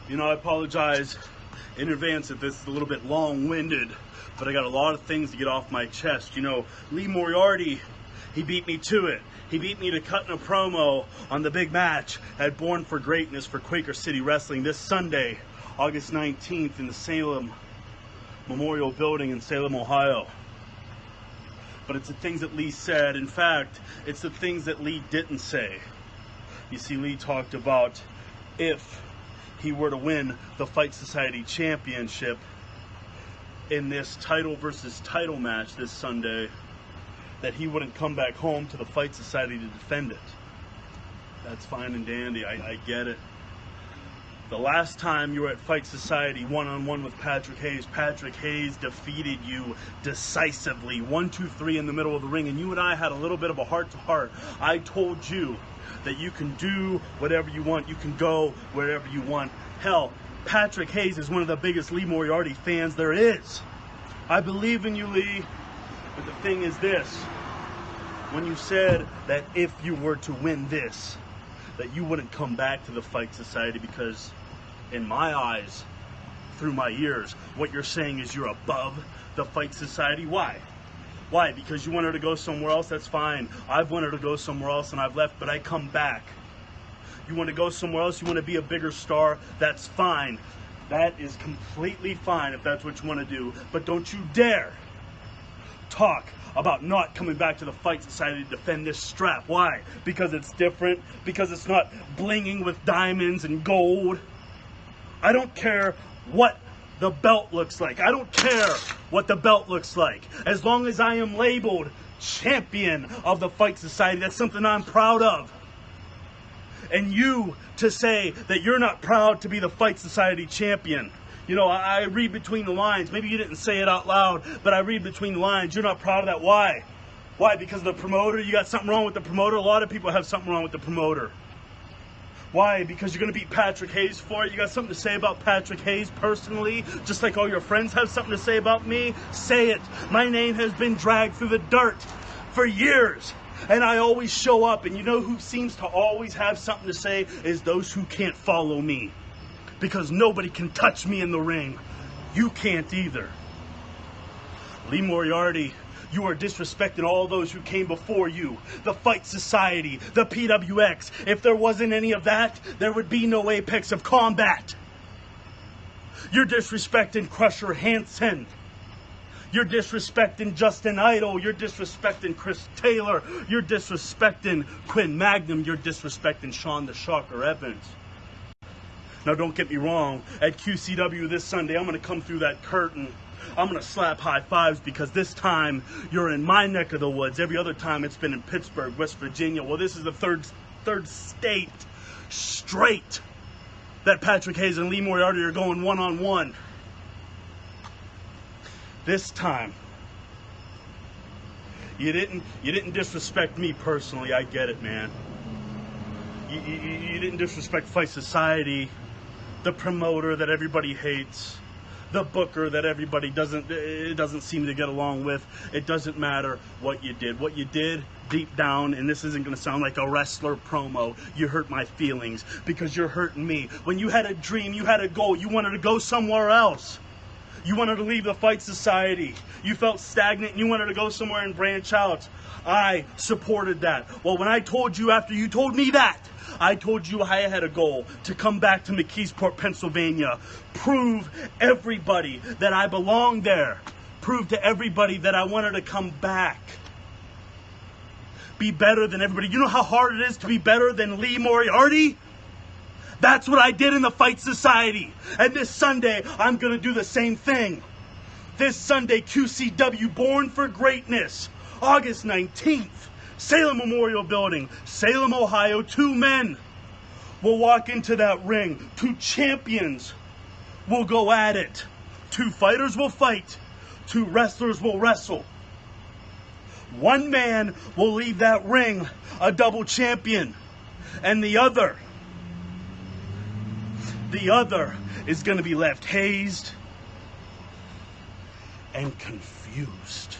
You know, I apologize in advance if this is a little bit long-winded, but I got a lot of things to get off my chest. You know, Lee Moriarty, he beat me to it. He beat me to cutting a promo on the big match at Born for Greatness for Quaker City Wrestling this Sunday, August 19th in the Salem Memorial Building in Salem, Ohio. But it's the things that Lee said. In fact, it's the things that Lee didn't say. You see, Lee talked about if he were to win the Fight Society Championship in this title versus title match this Sunday, that he wouldn't come back home to the Fight Society to defend it. That's fine and dandy. I get it. The last time you were at Fight Society one-on-one with Patrick Hayes defeated you decisively. 1, 2, 3 in the middle of the ring, and you and I had a little bit of a heart-to-heart. I told you that you can do whatever you want. You can go wherever you want. Hell, Patrick Hayes is one of the biggest Lee Moriarty fans there is. I believe in you, Lee. But the thing is this. When you said that if you were to win this, that you wouldn't come back to the Fight Society, because in my eyes, through my ears, what you're saying is you're above the Fight Society. Why? Why? Because you wanted to go somewhere else? That's fine. I've wanted to go somewhere else and I've left, but I come back. You want to go somewhere else? You want to be a bigger star? That's fine. That is completely fine if that's what you want to do. But don't you dare talk about not coming back to the Fight Society to defend this strap. Why? Because it's different? Because it's not blinging with diamonds and gold? I don't care what the belt looks like. I don't care what the belt looks like. As long as I am labeled champion of the Fight Society, that's something I'm proud of. And you to say that you're not proud to be the Fight Society champion. You know, I read between the lines. Maybe you didn't say it out loud, but I read between the lines. You're not proud of that. Why? Why? Because of the promoter? You got something wrong with the promoter? A lot of people have something wrong with the promoter. Why? Because you're going to beat Patrick Hayes for it? You got something to say about Patrick Hayes personally? Just like all your friends have something to say about me? Say it. My name has been dragged through the dirt for years. And I always show up. And you know who seems to always have something to say is those who can't follow me. Because nobody can touch me in the ring. You can't either. Lee Moriarty, you are disrespecting all those who came before you. The Fight Society, the PWX. If there wasn't any of that, there would be no Apex of Combat. You're disrespecting Crusher Hansen. You're disrespecting Justin Idol. You're disrespecting Chris Taylor. You're disrespecting Quinn Magnum. You're disrespecting Sean the Shocker Evans. Now, don't get me wrong. At QCW this Sunday, I'm going to come through that curtain. I'm going to slap high fives, because this time you're in my neck of the woods. Every other time it's been in Pittsburgh, West Virginia. Well, this is the third state straight that Patrick Hayes and Lee Moriarty are going one-on-one. This time, you didn't disrespect me personally. I get it, man. You didn't disrespect Fight Society, the promoter that everybody hates, the booker that everybody doesn't seem to get along with. It doesn't matter what you did. What you did deep down, and this isn't going to sound like a wrestler promo, you hurt my feelings, because you're hurting me. When you had a dream, you had a goal, you wanted to go somewhere else. You wanted to leave the Fight Society. You felt stagnant and you wanted to go somewhere and branch out. I supported that. Well, when I told you, after you told me that, I told you I had a goal to come back to McKeesport, Pennsylvania, prove everybody that I belonged there, prove to everybody that I wanted to come back, be better than everybody. You know how hard it is to be better than Lee Moriarty? That's what I did in the Fight Society. And this Sunday, I'm going to do the same thing. This Sunday, QCW, Born for Greatness, August 19th, Salem Memorial Building, Salem, Ohio. 2 men will walk into that ring. 2 champions will go at it. 2 fighters will fight. 2 wrestlers will wrestle. 1 man will leave that ring a double champion. And the other is going to be left hazed and confused.